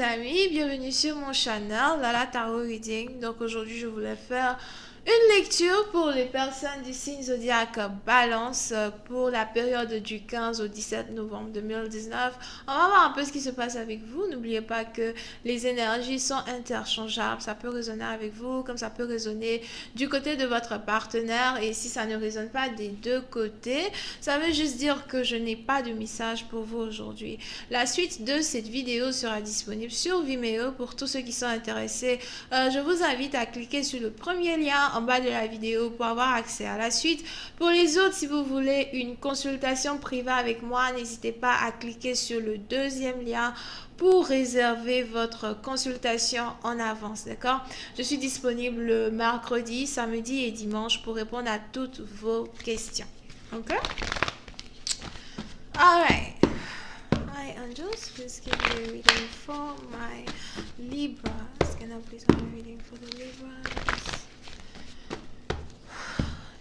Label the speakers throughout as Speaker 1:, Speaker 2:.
Speaker 1: amis, bienvenue sur mon channel Lala Tarot Reading. Donc aujourd'hui je voulais faire une lecture pour les personnes du signe zodiaque Balance pour la période du 15 au 17 novembre 2019. On va voir un peu ce qui se passe avec vous. N'oubliez pas que les énergies sont interchangeables. Ça peut résonner avec vous comme ça peut résonner du côté de votre partenaire. Et si ça ne résonne pas des deux côtés, ça veut juste dire que je n'ai pas de message pour vous aujourd'hui. La suite de cette vidéo sera disponible sur Vimeo pour tous ceux qui sont intéressés. Je vous invite à cliquer sur le premier lien en bas de la vidéo pour avoir accès à la suite. Pour les autres, si vous voulez une consultation privée avec moi, n'hésitez pas à cliquer sur le deuxième lien pour réserver votre consultation en avance, d'accord? Je suis disponible le mercredi, samedi et dimanche pour répondre à toutes vos questions. Ok? Alright. My angels, please give me a reading for my Libras. Can I please have a reading for the Libras?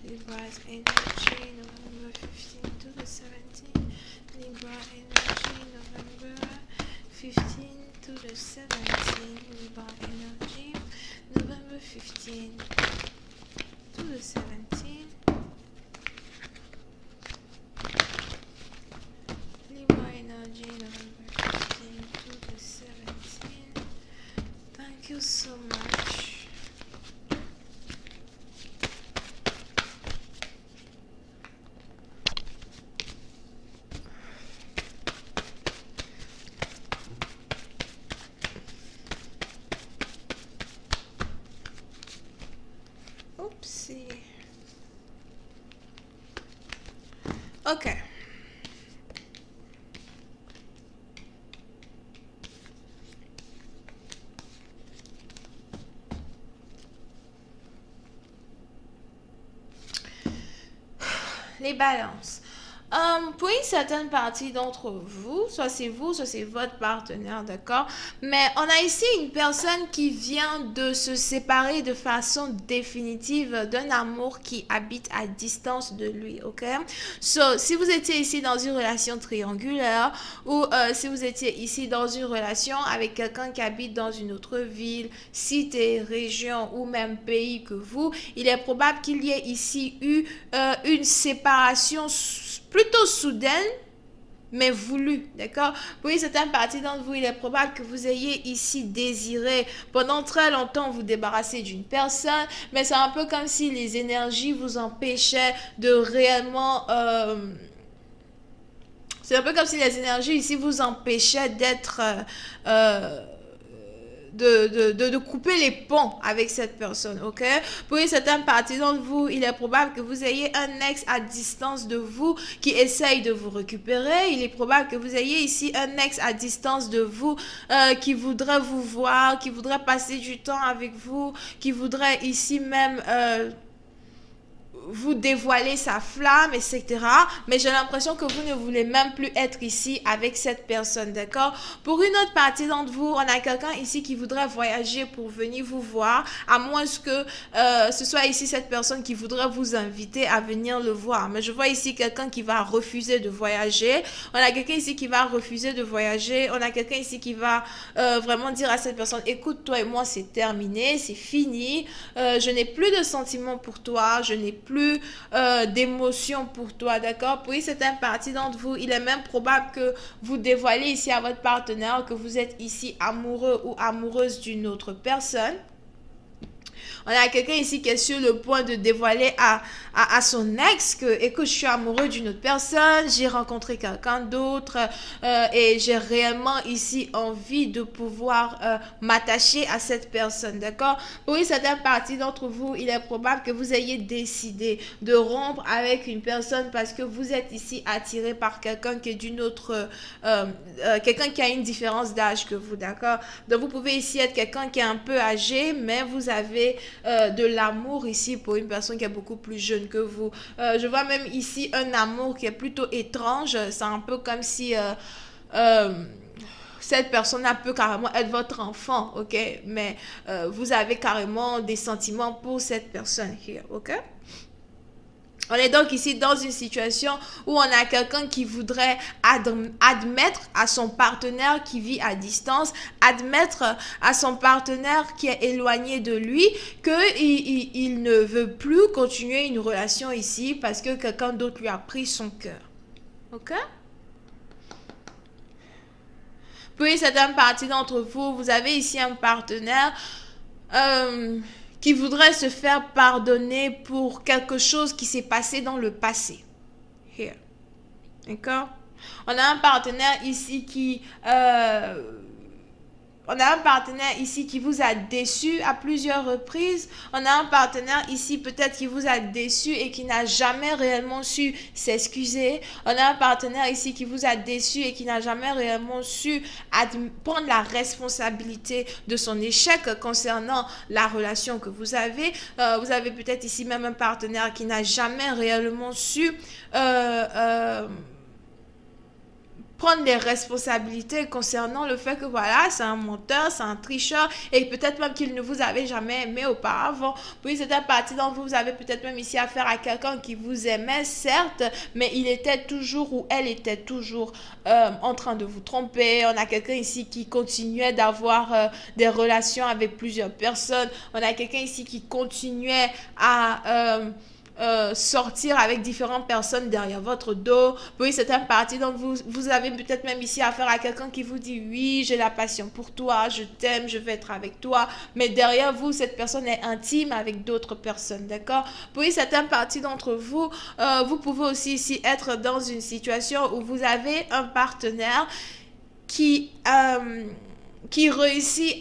Speaker 1: Libras energy, November 15 to the 17. Libra energy, November 15 to the 17. Libra energy, November 15 to the 17. Libra energy, November 15 to the 17. Thank you so much. Oopsie. Ok. Les balances. Pour une certaine partie d'entre vous, soit c'est vous, soit c'est votre partenaire, d'accord? Mais on a ici une personne qui vient de se séparer de façon définitive d'un amour qui habite à distance de lui, ok? So, si vous étiez ici dans une relation triangulaire ou si vous étiez ici dans une relation avec quelqu'un qui habite dans une autre ville, cité, région ou même pays que vous, il est probable qu'il y ait ici eu une séparation plutôt soudaine, mais voulue, d'accord? Pour une certaine partie d'entre vous, il est probable que vous ayez ici désiré pendant très longtemps vous débarrasser d'une personne, mais c'est un peu comme si les énergies vous empêchaient de réellement... c'est un peu comme si les énergies ici vous empêchaient d'être... de couper les ponts avec cette personne, ok? Pour une certaine partie d'entre vous, il est probable que vous ayez un ex à distance de vous qui essaye de vous récupérer. Il est probable que vous ayez ici un ex à distance de vous qui voudrait vous voir, qui voudrait passer du temps avec vous, qui voudrait ici même... vous dévoiler sa flamme, etc. Mais j'ai l'impression que vous ne voulez même plus être ici avec cette personne, d'accord? Pour une autre partie d'entre vous, on a quelqu'un ici qui voudrait voyager pour venir vous voir, à moins que ce soit ici cette personne qui voudrait vous inviter à venir le voir. Mais je vois ici quelqu'un qui va refuser de voyager. On a quelqu'un ici qui va refuser de voyager. On a quelqu'un ici qui va vraiment dire à cette personne, écoute, toi et moi, c'est terminé, c'est fini. Je n'ai plus de sentiments pour toi, je n'ai plus d'émotions pour toi, d'accord? Pour une certaine partie d'entre vous, il est même probable que vous dévoilez ici à votre partenaire que vous êtes ici amoureux ou amoureuse d'une autre personne. On a quelqu'un ici qui est sur le point de dévoiler à son ex que, écoute, je suis amoureux d'une autre personne, j'ai rencontré quelqu'un d'autre et j'ai réellement ici envie de pouvoir m'attacher à cette personne, d'accord? Pour une certaine partie d'entre vous, il est probable que vous ayez décidé de rompre avec une personne parce que vous êtes ici attiré par quelqu'un qui est d'une autre... quelqu'un qui a une différence d'âge que vous, d'accord? Donc, vous pouvez ici être quelqu'un qui est un peu âgé, mais vous avez de l'amour ici pour une personne qui est beaucoup plus jeune que vous. Je vois même ici un amour qui est plutôt étrange. C'est un peu comme si cette personne-là peut carrément être votre enfant, ok? Mais vous avez carrément des sentiments pour cette personne here, ok? On est donc ici dans une situation où on a quelqu'un qui voudrait admettre à son partenaire qui vit à distance, admettre à son partenaire qui est éloigné de lui qu'il ne veut plus continuer une relation ici parce que quelqu'un d'autre lui a pris son cœur. Ok? Puis certaines parties d'entre vous, vous avez ici un partenaire qui voudrait se faire pardonner pour quelque chose qui s'est passé dans le passé. Here. D'accord? On a un partenaire ici qui... on a un partenaire ici qui vous a déçu à plusieurs reprises. On a un partenaire ici peut-être qui vous a déçu et qui n'a jamais réellement su s'excuser. On a un partenaire ici qui vous a déçu et qui n'a jamais réellement su prendre la responsabilité de son échec concernant la relation que vous avez. Vous avez peut-être ici même un partenaire qui n'a jamais réellement su... prendre les responsabilités concernant le fait que voilà, c'est un menteur, c'est un tricheur et peut-être même qu'il ne vous avait jamais aimé auparavant. Puis c'est une partie d'entre vous, vous avez peut-être même ici affaire à quelqu'un qui vous aimait, certes, mais il était toujours ou elle était toujours en train de vous tromper. On a quelqu'un ici qui continuait d'avoir des relations avec plusieurs personnes. On a quelqu'un ici qui continuait à... sortir avec différentes personnes derrière votre dos. Oui, c'est un parti. Donc, vous avez peut-être même ici affaire à quelqu'un qui vous dit oui, j'ai la passion pour toi, je t'aime, je vais être avec toi. Mais derrière vous, cette personne est intime avec d'autres personnes, d'accord? Oui, c'est un parti d'entre vous. Vous pouvez aussi ici être dans une situation où vous avez un partenaire qui réussit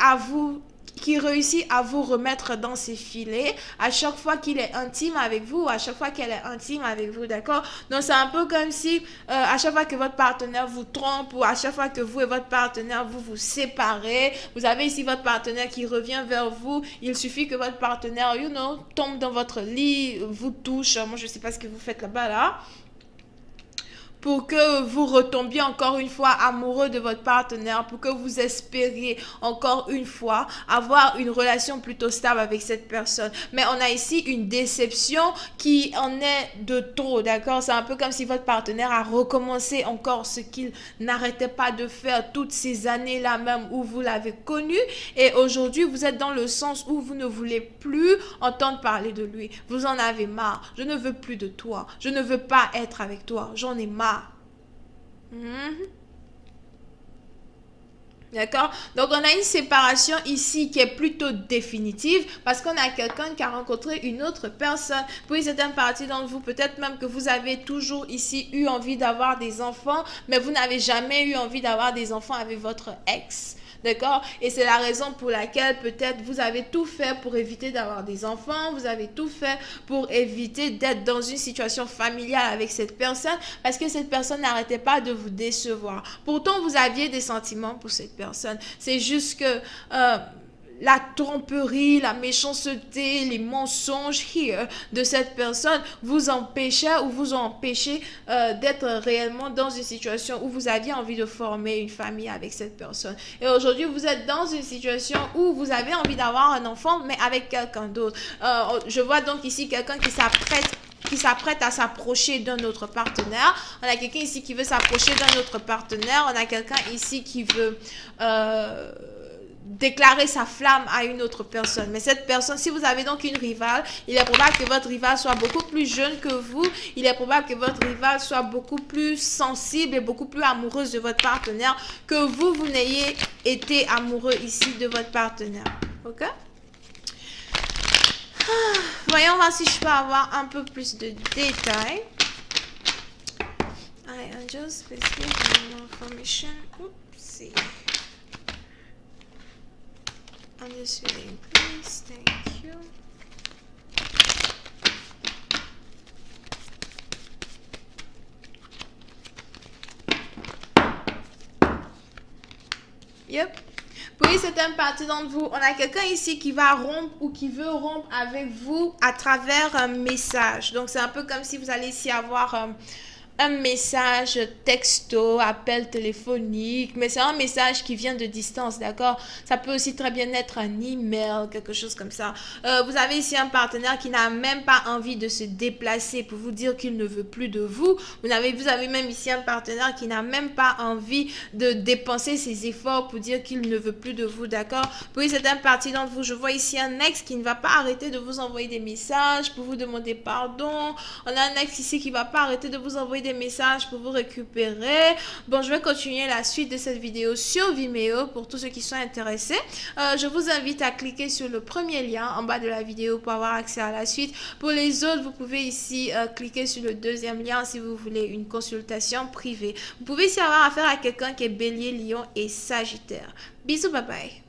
Speaker 1: à vous remettre dans ses filets à chaque fois qu'il est intime avec vous, à chaque fois qu'elle est intime avec vous, d'accord? Donc, c'est un peu comme si à chaque fois que votre partenaire vous trompe ou à chaque fois que vous et votre partenaire vous séparez, vous avez ici votre partenaire qui revient vers vous. Il suffit que votre partenaire, tombe dans votre lit, vous touche. Moi, je ne sais pas ce que vous faites là-bas, là. Pour que vous retombiez encore une fois amoureux de votre partenaire, pour que vous espériez encore une fois avoir une relation plutôt stable avec cette personne. Mais on a ici une déception qui en est de trop, d'accord? C'est un peu comme si votre partenaire a recommencé encore ce qu'il n'arrêtait pas de faire toutes ces années-là même où vous l'avez connu. Et aujourd'hui, vous êtes dans le sens où vous ne voulez plus entendre parler de lui. Vous en avez marre. Je ne veux plus de toi. Je ne veux pas être avec toi. J'en ai marre. D'accord? Donc, on a une séparation ici qui est plutôt définitive parce qu'on a quelqu'un qui a rencontré une autre personne. Puis, c'est une partie d'entre vous, peut-être même que vous avez toujours ici eu envie d'avoir des enfants, mais vous n'avez jamais eu envie d'avoir des enfants avec votre ex. D'accord? Et c'est la raison pour laquelle peut-être vous avez tout fait pour éviter d'avoir des enfants, vous avez tout fait pour éviter d'être dans une situation familiale avec cette personne parce que cette personne n'arrêtait pas de vous décevoir. Pourtant, vous aviez des sentiments pour cette personne. C'est juste que la tromperie, la méchanceté, les mensonges de cette personne vous empêchaient ou vous ont empêché d'être réellement dans une situation où vous aviez envie de former une famille avec cette personne. Et aujourd'hui, vous êtes dans une situation où vous avez envie d'avoir un enfant, mais avec quelqu'un d'autre. Je vois donc ici quelqu'un qui s'apprête à s'approcher d'un autre partenaire. On a quelqu'un ici qui veut s'approcher d'un autre partenaire. On a quelqu'un ici qui veut... déclarer sa flamme à une autre personne. Mais cette personne, si vous avez donc une rivale, il est probable que votre rivale soit beaucoup plus jeune que vous. Il est probable que votre rivale soit beaucoup plus sensible et beaucoup plus amoureuse de votre partenaire que vous n'ayez été amoureux ici de votre partenaire. Ok? Voyons voir si je peux avoir un peu plus de détails. I just specific information. Oopsie. On this reading, please. Thank you. Yep. Puis c'est une partie d'entre vous. On a quelqu'un ici qui va rompre ou qui veut rompre avec vous à travers un message. Donc c'est un peu comme si vous allez ici avoir un message texto, appel téléphonique, mais c'est un message qui vient de distance, d'accord? Ça peut aussi très bien être un email, quelque chose comme ça. Vous avez ici un partenaire qui n'a même pas envie de se déplacer pour vous dire qu'il ne veut plus de vous. Vous avez même ici un partenaire qui n'a même pas envie de dépenser ses efforts pour dire qu'il ne veut plus de vous, d'accord? Pour une certaine partie d'entre vous, je vois ici un ex qui ne va pas arrêter de vous envoyer des messages pour vous demander pardon. On a un ex ici qui ne va pas arrêter de vous envoyer des messages pour vous récupérer. Bon, je vais continuer la suite de cette vidéo sur Vimeo pour tous ceux qui sont intéressés. Je vous invite à cliquer sur le premier lien en bas de la vidéo pour avoir accès à la suite. Pour les autres, vous pouvez ici cliquer sur le deuxième lien si vous voulez une consultation privée. Vous pouvez ici avoir affaire à quelqu'un qui est Bélier, Lion et Sagittaire. Bisous, bye bye.